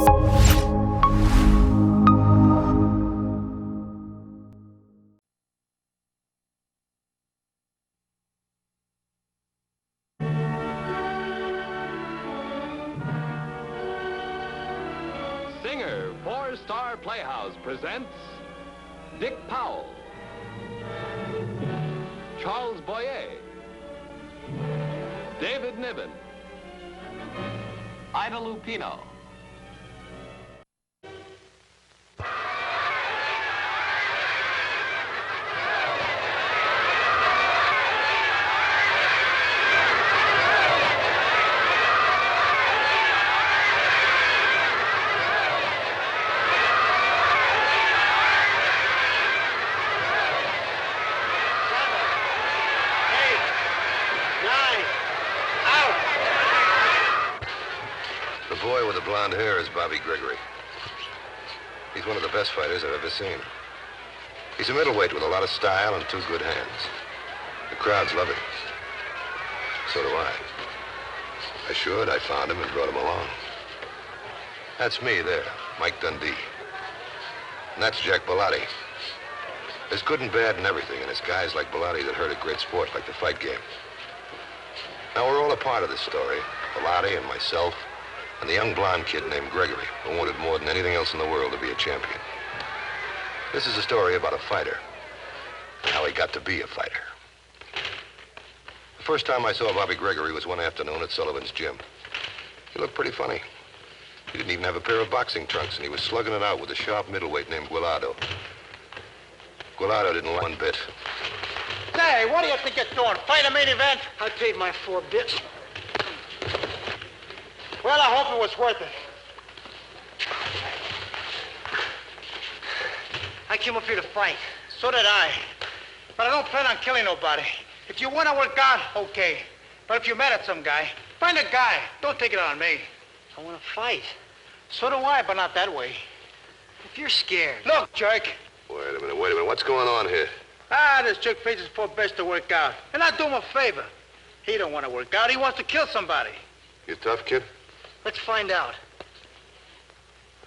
Singer for Star Playhouse presents Dick Powell, Charles Boyer, David Niven, Ida Lupino. The boy with the blonde hair is Bobby Gregory. He's one of the best fighters I've ever seen. He's a middleweight with a lot of style and two good hands. The crowds love him. So do I. I should. I found him and brought him along. That's me there, Mike Dundee. And that's Jack Bellotti. There's good and bad and everything, and it's guys like Bellotti that hurt a great sport like the fight game. Now, we're all a part of this story. Bellotti and myself, and the young blonde kid named Gregory, who wanted more than anything else in the world to be a champion. This is a story about a fighter, and how he got to be a fighter. The first time I saw Bobby Gregory was one afternoon at Sullivan's gym. He looked pretty funny. He didn't even have a pair of boxing trunks, and he was slugging it out with a sharp middleweight named Guillardo. Guillardo didn't like one bit. Say, what do you think you're doing? Fight a main event? I paid my 4 bits. Well, I hope it was worth it. I came up here to fight. So did I. But I don't plan on killing nobody. If you want to work out, okay. But if you're mad at some guy, find a guy. Don't take it on me. I want to fight. So do I, but not that way. If you're scared. Look, jerk. Wait a minute. What's going on here? This jerk pays his 4 bits to work out. And I do him a favor. He don't want to work out. He wants to kill somebody. You tough, kid? Let's find out.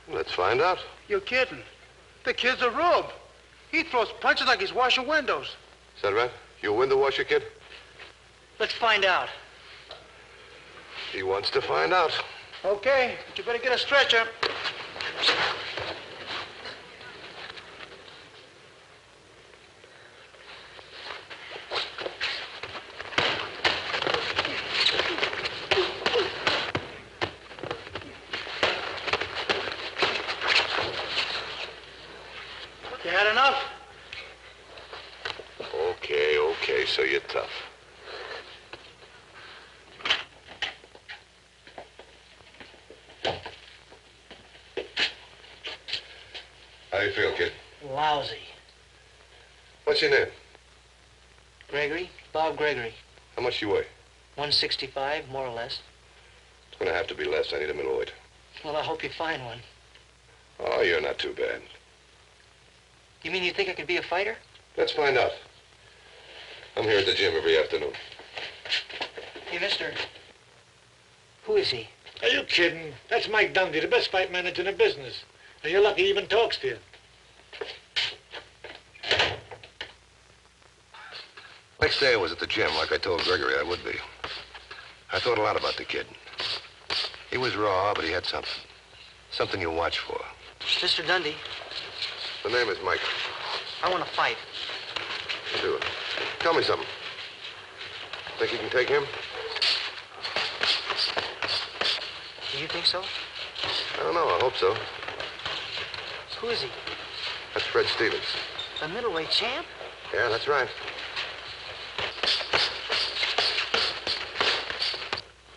Let's find out. You're kidding. The kid's a rube. He throws punches like he's washing windows. Is that right? You a window washer, kid? Let's find out. He wants to find out. Okay, but you better get a stretcher. You had enough? Okay, so you're tough. How do you feel, kid? Lousy. What's your name? Gregory, Bob Gregory. How much do you weigh? 165, more or less. It's gonna have to be less. I need a middleweight. Well, I hope you find one. Oh, you're not too bad. You mean you think I could be a fighter? Let's find out. I'm here at the gym every afternoon. Hey, mister. Who is he? Are you kidding? That's Mike Dundee, the best fight manager in the business. And you're lucky he even talks to you. Next day I was at the gym like I told Gregory I would be. I thought a lot about the kid. He was raw, but he had something. Something you watch for. Mr. Dundee, The name is Mike. I want to fight. Do it. Tell me something. Think you can take him? Do you think so? I don't know. I hope so. Who is he? That's Fred Stevens. The middleweight champ? Yeah, that's right.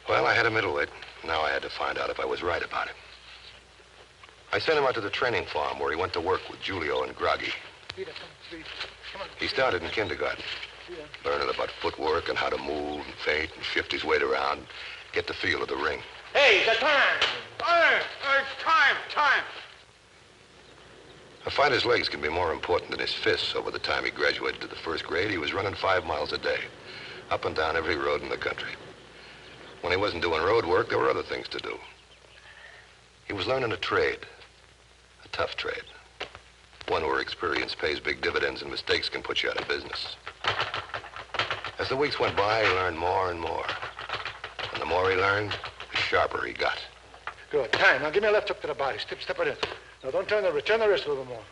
Well, I had a middleweight. Now I had to find out if I was right about it. I sent him out to the training farm where he went to work with Julio and Groggy. He started in kindergarten, learning about footwork and how to move and feint and shift his weight around, get the feel of the ring. Hey, the time! Time! A fighter's legs can be more important than his fists. Over the time he graduated to the first grade, he was running 5 miles a day, up and down every road in the country. When he wasn't doing road work, there were other things to do. He was learning a trade, a tough trade. One where experience pays big dividends and mistakes can put you out of business. As the weeks went by, he learned more and more. And the more he learned, the sharper he got. Good. Time. Now give me a left hook to the body. Step it in. Now don't turn the wrist a little more.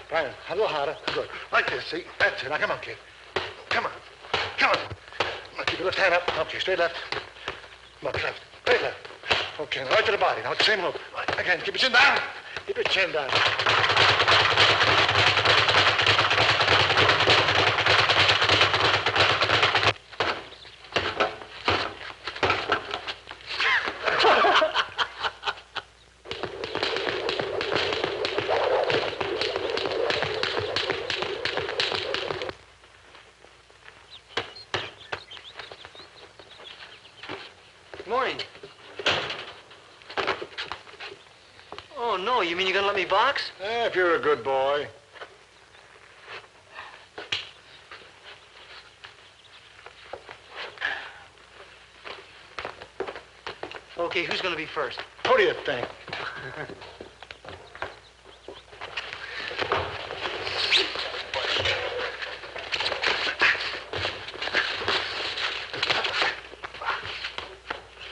Fine. A little harder. Good. Like this, see? That's it. Now come on, kid. Come on. Come on. Now keep your left hand up. Okay, straight left. Come on, left. Straight left. Okay, now right to the body. Now same hook. Again, keep your chin down. Keep your chin down. Morning. Oh, no, you mean you're gonna let me box? If you're a good boy. Okay, who's gonna be first? Who do you think?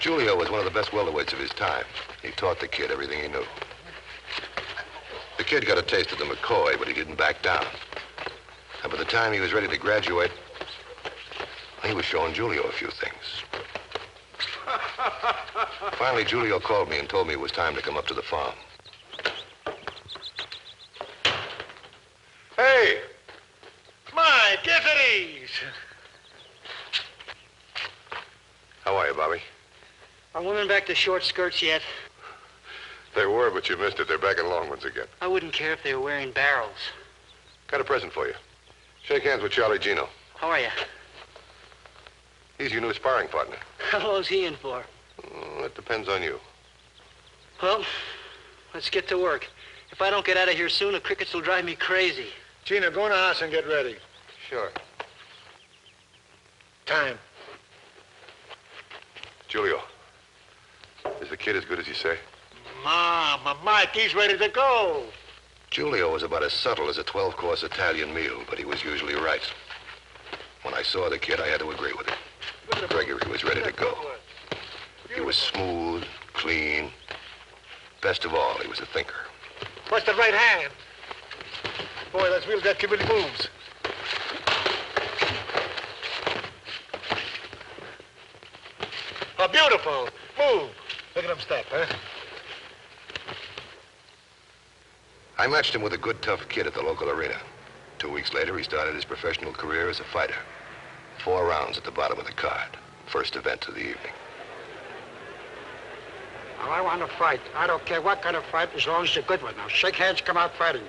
Julio was one of the best welterweights of his time. He taught the kid everything he knew. The kid got a taste of the McCoy, but he didn't back down. And by the time he was ready to graduate, he was showing Julio a few things. Finally, Julio called me and told me it was time to come up to the farm. Hey! My deputies! How are you, Bobby? Are women back to short skirts yet? They were, but you missed it. They're back in long ones again. I wouldn't care if they were wearing barrels. Got a present for you. Shake hands with Charlie Gino. How are you? He's your new sparring partner. How long's he in for? It depends on you. Well, let's get to work. If I don't get out of here soon, the crickets will drive me crazy. Gina, go in the house and get ready. Sure. Time. Julio, is the kid as good as you say? Mama, Mike, he's ready to go. Julio was about as subtle as a 12-course Italian meal, but he was usually right. When I saw the kid, I had to agree with him. Gregory was ready to go. He was smooth, clean. Best of all, he was a thinker. What's the right hand? Boy, that's real. That kid really moves. Oh, beautiful. Move. Look at him step, huh? I matched him with a good, tough kid at the local arena. 2 weeks later, he started his professional career as a fighter. 4 rounds at the bottom of the card. First event of the evening. Well, I want to fight. I don't care what kind of fight, as long as it's a good one. Now, shake hands, come out fighting.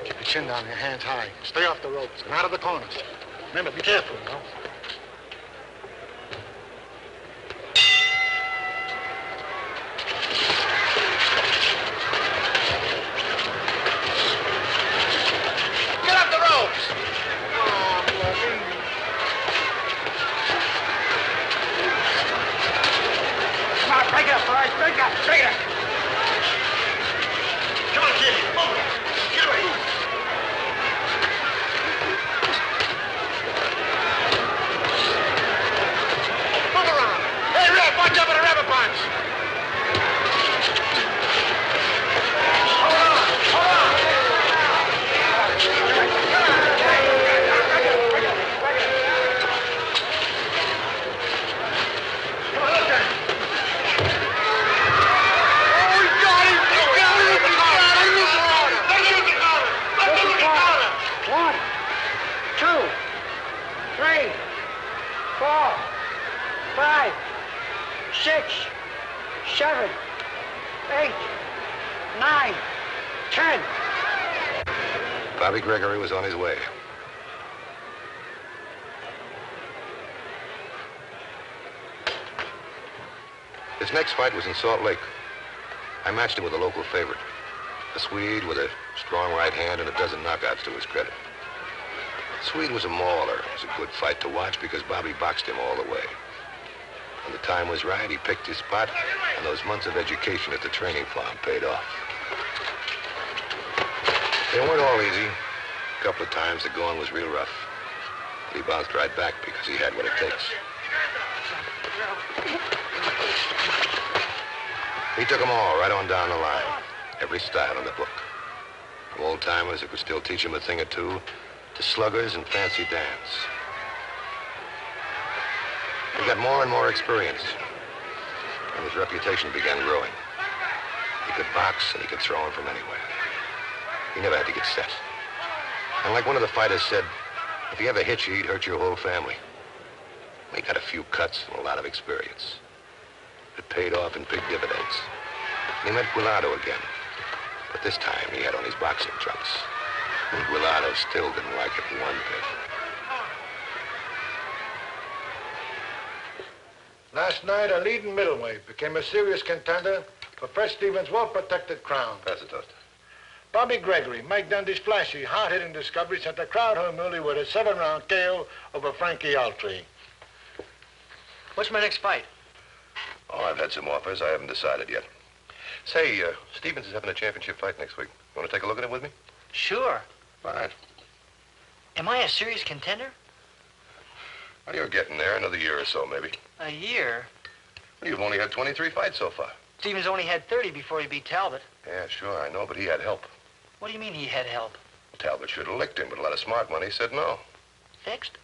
Keep your chin down, your hands high. Stay off the ropes and out of the corners. Remember, be careful, you know. Get up the ropes! Oh, bloody. Come on, break it up, boys. Break it up. Break it up. Come on, kid. Move. Get away. Move around. Hey, Red, watch out for the rabbit punch. Hold on. Hold on. Come on, look at him. Oh, he got him. He got him. He got him. Let's shoot the corner. Let's shoot the corner. 1, 2, 3, 4, 5, 6, 7, 8, 9, 10. Bobby Gregory was on his way. His next fight was in Salt Lake. I matched him with a local favorite. A Swede with a strong right hand and a dozen knockouts to his credit. The Swede was a mauler. It was a good fight to watch because Bobby boxed him all the way. time was right, he picked his spot, and those months of education at the training farm paid off. They weren't all easy. A couple of times the going was real rough. But he bounced right back because he had what it takes. He took them all right on down the line. Every style in the book. From old-timers who could still teach him a thing or two, to sluggers and fancy dance. He got more and more experience, and his reputation began growing. He could box and he could throw him from anywhere. He never had to get set. And like one of the fighters said, if he ever hit you, he'd hurt your whole family. He got a few cuts and a lot of experience. It paid off in big dividends. And he met Guillardo again. But this time he had on his boxing trunks. And Guillardo still didn't like it one bit. Last night, a leading middleweight became a serious contender for Fred Stevens' well-protected crown. Pass the toast. Bobby Gregory, Mike Dundee's flashy, hard-hitting discovery, sent the crowd home early with a 7-round KO over Frankie Altry. What's my next fight? Oh, I've had some offers. I haven't decided yet. Say, Stevens is having a championship fight next week. Want to take a look at it with me? Sure. Fine. Am I a serious contender? Well, you're getting there. Another year or so, maybe. A year? Well, you've only had 23 fights so far. Stevens only had 30 before he beat Talbot. Yeah, sure, I know, but he had help. What do you mean he had help? Talbot should have licked him, but a lot of smart money said no. Fixed?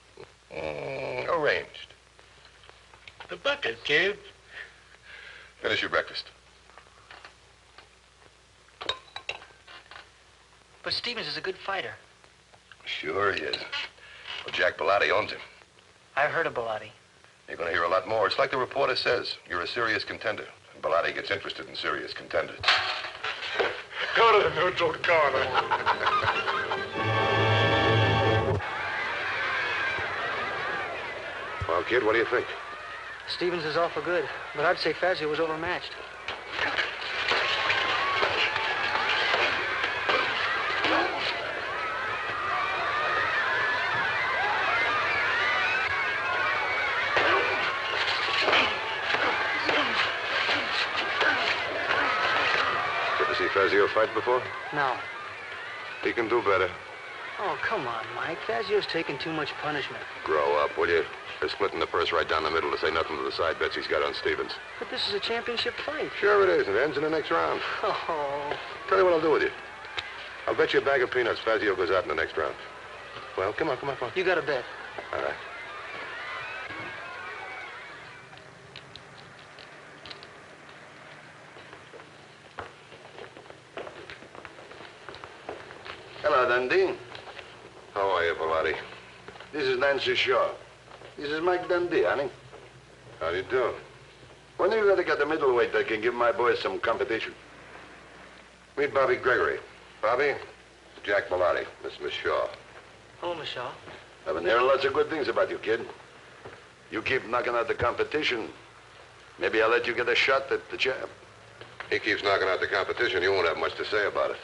Arranged. The bucket, kid. Finish your breakfast. But Stevens is a good fighter. Sure he is. Well, Jack Bellotti owns him. I've heard of Bellotti. You're going to hear a lot more. It's like the reporter says. You're a serious contender. And Bellotti gets interested in serious contenders. Go to the neutral corner. Well, kid, what do you think? Stevens is awful good, but I'd say Fazio was overmatched. Fazio fight before? No. He can do better. Oh, come on, Mike. Fazio's taking too much punishment. Grow up, will you? They're splitting the purse right down the middle to say nothing to the side bets he's got on Stevens. But this is a championship fight. Sure it is. It ends in the next round. Oh. Tell you what I'll do with you. I'll bet you a bag of peanuts Fazio goes out in the next round. Well, come on. You got a bet. All right. Hello, Dundee. How are you, Bellotti? This is Nancy Shaw. This is Mike Dundee, honey. How do you do? When are you going to get a middleweight that can give my boys some competition? Meet Bobby Gregory. Bobby, Jack Bellotti. This is Miss Shaw. Hello, Miss Shaw. I've been hearing lots of good things about you, kid. You keep knocking out the competition, maybe I'll let you get a shot at the champ. He keeps knocking out the competition. You won't have much to say about it.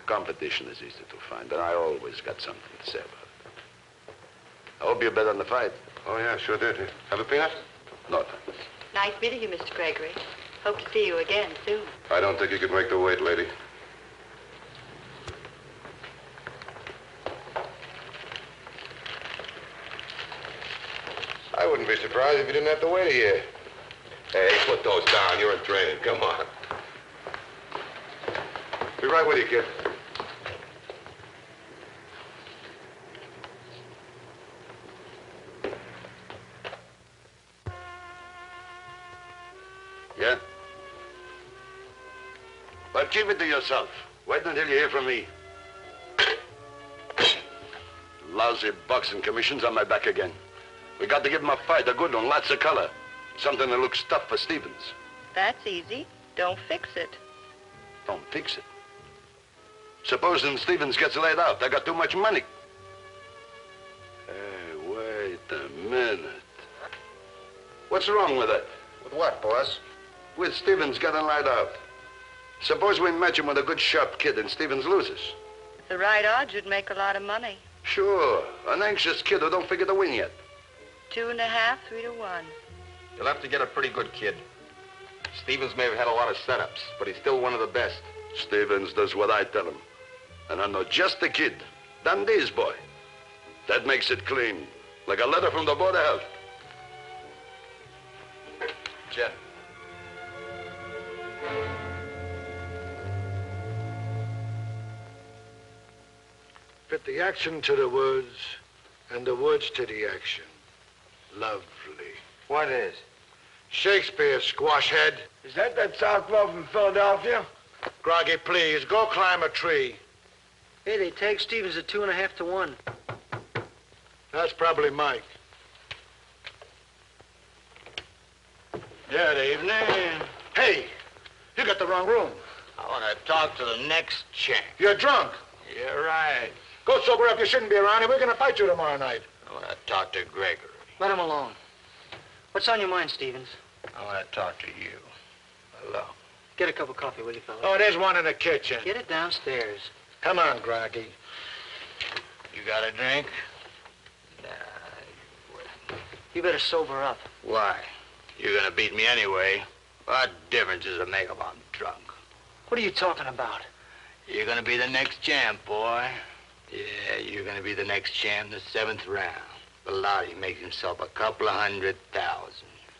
Competition is easy to find, and I always got something to say about it. I hope you bet on the fight. Oh, yeah, sure did. Have a peanut? No, thanks. Nice meeting you, Mr. Gregory. Hope to see you again soon. I don't think you could make the weight, lady. I wouldn't be surprised if you didn't have to wait a year. Hey, put those down. You're in training. Come on. Be right with you, kid. Yeah? Well, keep it to yourself. Wait until you hear from me. Lousy boxing commissions on my back again. We got to give him a fight, a good one, lots of color. Something that looks tough for Stevens. That's easy. Don't fix it. Don't fix it. Supposing Stevens gets laid out, I got too much money. Hey, wait a minute. What's wrong with it? With what, boss? With Stevens getting laid out. Suppose we match him with a good, sharp kid and Stevens loses. The right odds would make a lot of money. Sure, an anxious kid who don't figure to win yet. 2.5, 3 to 1. You'll have to get a pretty good kid. Stevens may have had a lot of setups, but he's still one of the best. Stevens does what I tell him. And I know just the kid. Dundee's boy. That makes it clean. Like a letter from the Board of Health. Jen. Fit the action to the words and the words to the action. Lovely. What is? Shakespeare, squash head. Is that southpaw from Philadelphia? Groggy, please, go climb a tree. Hey, they tagged Stevens at 2.5 to 1. That's probably Mike. Good evening. Hey, you got the wrong room. I want to talk to the next champ. You're drunk. You're right. Go sober up. You shouldn't be around here. We're going to fight you tomorrow night. I want to talk to Gregory. Let him alone. What's on your mind, Stevens? I want to talk to you. Alone. Get a cup of coffee, will you, fella? Oh, there's one in the kitchen. Get it downstairs. Come on, Groggy. You got a drink? You better sober up. Why? You're going to beat me anyway. What difference does it make if I'm drunk? What are you talking about? You're going to be the next champ, boy. Yeah, you're going to be the next champ in the 7th round. Bellotti makes himself a couple of 100,000.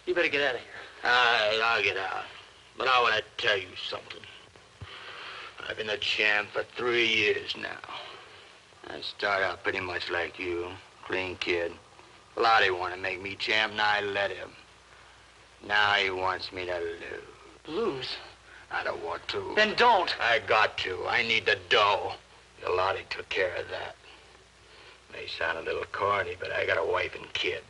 You better get out of here. All right, I'll get out. But I want to tell you something. I've been a champ for 3 years now. I started out pretty much like you, clean kid. Bellotti wanted to make me champ, and I let him. Now he wants me to lose. Lose? I don't want to. Then don't. I got to. I need the dough. Bellotti took care of that. May sound a little corny, but I got a wife and kid.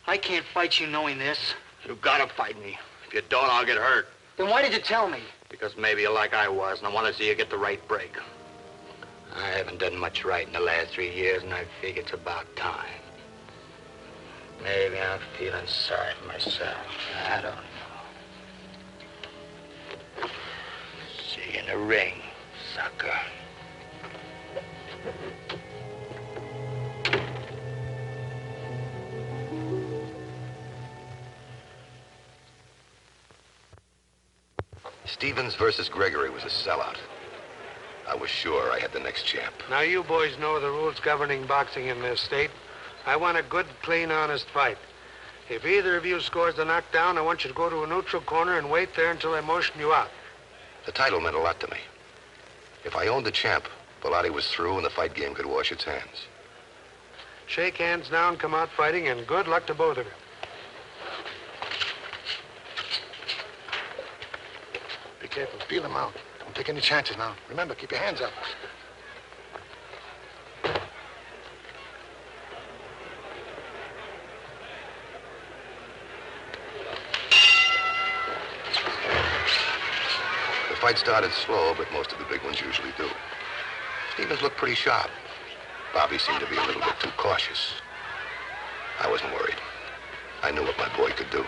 I can't fight you knowing this. You gotta fight me. If you don't, I'll get hurt. Then why did you tell me? Because maybe you're like I was, and I want to see you get the right break. I haven't done much right in the last 3 years, and I figure it's about time. Maybe I'm feeling sorry for myself. I don't know. See you in the ring, sucker. Stevens versus Gregory was a sellout. I was sure I had the next champ. Now, you boys know the rules governing boxing in this state. I want a good, clean, honest fight. If either of you scores the knockdown, I want you to go to a neutral corner and wait there until I motion you out. The title meant a lot to me. If I owned the champ, Bellotti was through and the fight game could wash its hands. Shake hands now and come out fighting, and good luck to both of you. Be careful. Feel him out. Don't take any chances now. Remember, keep your hands up. The fight started slow, but most of the big ones usually do. Stevens looked pretty sharp. Bobby seemed to be a little bit too cautious. I wasn't worried. I knew what my boy could do.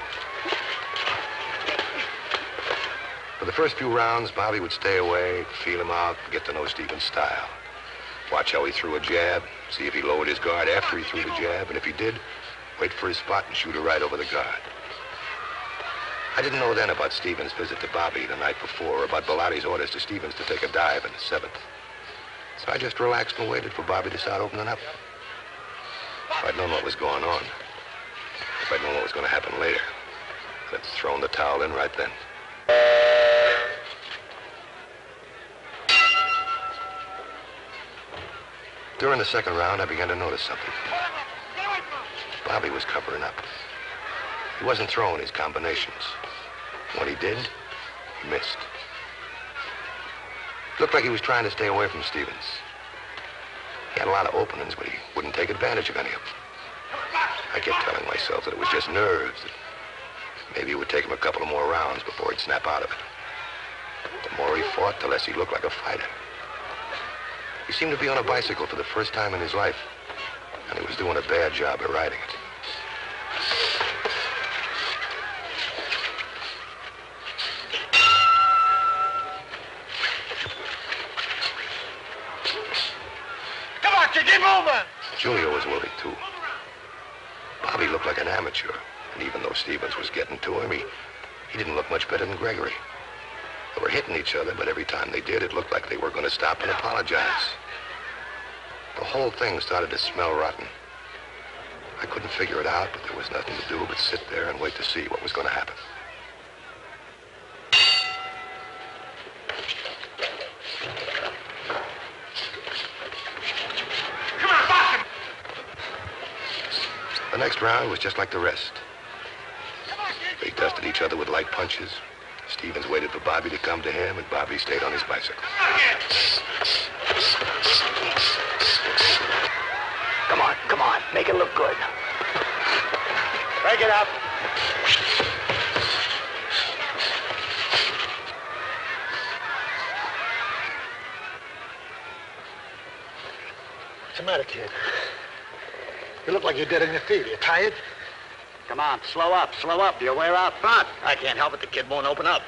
For the first few rounds, Bobby would stay away, feel him out, get to know Stevens' style. Watch how he threw a jab, see if he lowered his guard after he threw the jab, and if he did, wait for his spot and shoot her right over the guard. I didn't know then about Stevens' visit to Bobby the night before, or about Bellotti's orders to Stevens to take a dive in the 7th. So I just relaxed and waited for Bobby to start opening up. If I'd known what was going on, if I'd known what was going to happen later, I'd have thrown the towel in right then. During the 2nd round, I began to notice something. Bobby was covering up. He wasn't throwing his combinations. When he did, he missed. Looked like he was trying to stay away from Stevens. He had a lot of openings, but he wouldn't take advantage of any of them. I kept telling myself that it was just nerves, that maybe it would take him a couple of more rounds before he'd snap out of it. The more he fought, the less he looked like a fighter. He seemed to be on a bicycle for the first time in his life, and he was doing a bad job of riding it. Come on, kid, keep moving! Julia was worried, too. Bobby looked like an amateur, And even though Stevens was getting to him, he didn't look much better than Gregory. They were hitting each other, but every time they did, it looked like they were going to stop and apologize. The whole thing started to smell rotten. I couldn't figure it out, but there was nothing to do but sit there and wait to see what was going to happen. Come on, box him! The next round was just like the rest. They dusted each other with light punches. Stevens waited for Bobby to come to him, and Bobby stayed on his bicycle. Come on. Make it look good. Break it up. What's the matter, kid? You look like you're dead in your feet. You tired? Come on, slow up. You'll wear out front. I can't help it. The kid won't open up.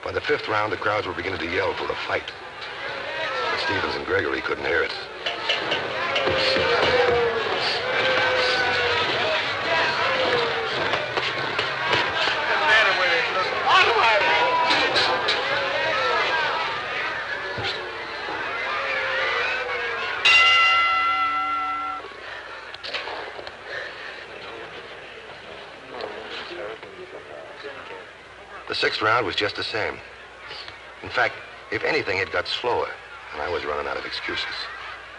By the fifth round, the crowds were beginning to yell for a fight. But Stevens and Gregory couldn't hear it. The sixth round was just the same. In fact, if anything, it got slower, and I was running out of excuses.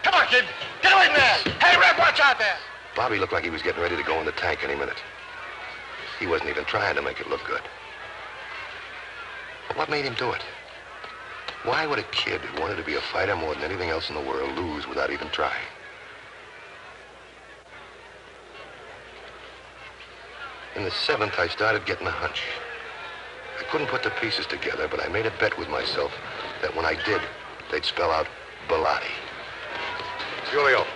Come on, kid. Get away from there. Hey, Red, watch out there. Bobby looked like he was getting ready to go in the tank any minute. He wasn't even trying to make it look good. But what made him do it? Why would a kid who wanted to be a fighter more than anything else in the world lose without even trying? In the seventh, I started getting a hunch. I couldn't put the pieces together, but I made a bet with myself that when I did, they'd spell out Bilotti. Julio. What's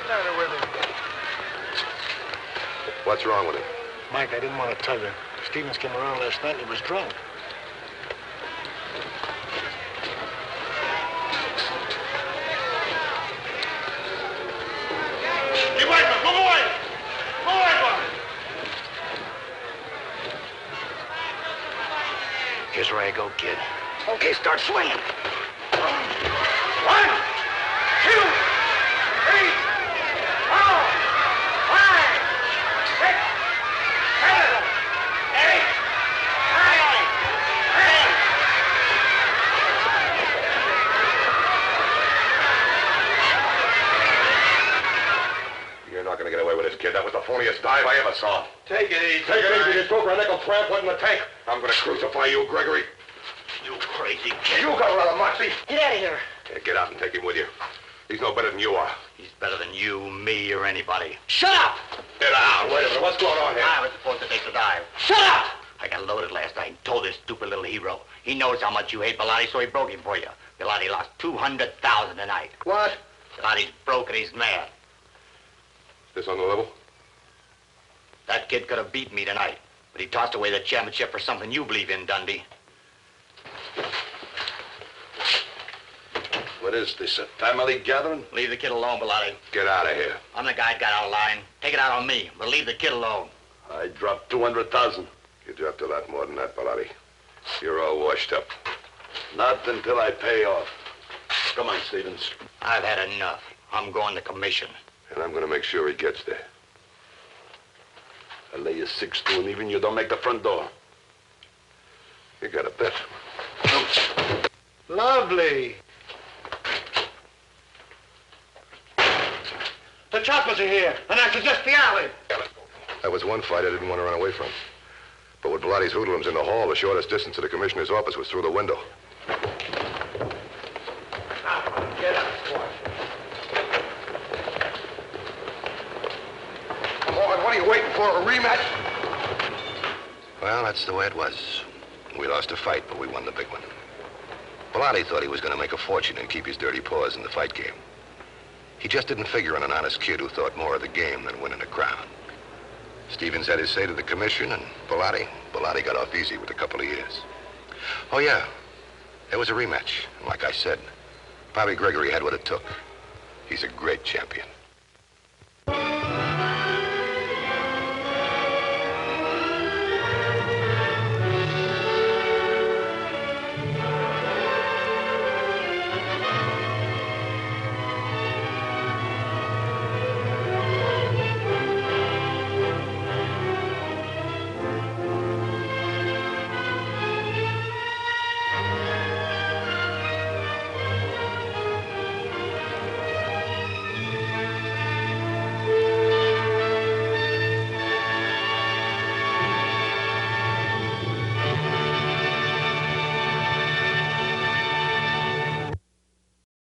the matter with him? What's wrong with him? Mike, I didn't want to tell you. Stevens came around last night and he was drunk. Keep away from him. Move away. Move away from him. Here's where I go, kid. Okay, start swinging. 1, 2, 3, 4, 5, 6, 7, 8, 9, 10. You're not going to get away with this, kid. That was the phoniest dive I ever saw. Take it easy. Take it easy. Just go for a nickel tramp went in the tank. I'm going to crucify you, Gregory. You crazy kid. You got a lot of moxie. Get out of here. Yeah, get out and take him with you. He's no better than you are. He's better than you, me, or anybody. Shut up! Get out. Wait a minute. What's going on here? I was supposed to take the dive. Shut up! I got loaded last night and told this stupid little hero. He knows how much you hate Bilotti, so he broke him for you. Bilotti lost $200,000 tonight. What? Bilotti's broke and he's mad. This on the level? That kid could have beat me tonight, but he tossed away the championship for something you believe in, Dundee. What is this, a family gathering? Leave the kid alone, Bilotti. Get out of here. I'm the guy that got out of line. Take it out on me, but leave the kid alone. I dropped 200,000. You dropped a lot more than that, Bilotti. You're all washed up. Not until I pay off. Come on, Stevens. I've had enough. I'm going to commission. And I'm going to make sure he gets there. I'll lay you 6 to an even you don't make the front door. You got a bet. Lovely. The choppers are here, and I suggest the alley. That was one fight I didn't want to run away from. But with Bilotti's hoodlums in the hall, the shortest distance to the commissioner's office was through the window. Now, get up, boy. Come on, what are you waiting for, a rematch? Well, that's the way it was. We lost a fight, but we won the big one. Bilotti thought he was going to make a fortune and keep his dirty paws in the fight game. He just didn't figure on an honest kid who thought more of the game than winning a crown. Stevens had his say to the commission, and Bilotti got off easy with a couple of years. Oh, yeah. It was a rematch. And like I said, Bobby Gregory had what it took. He's a great champion.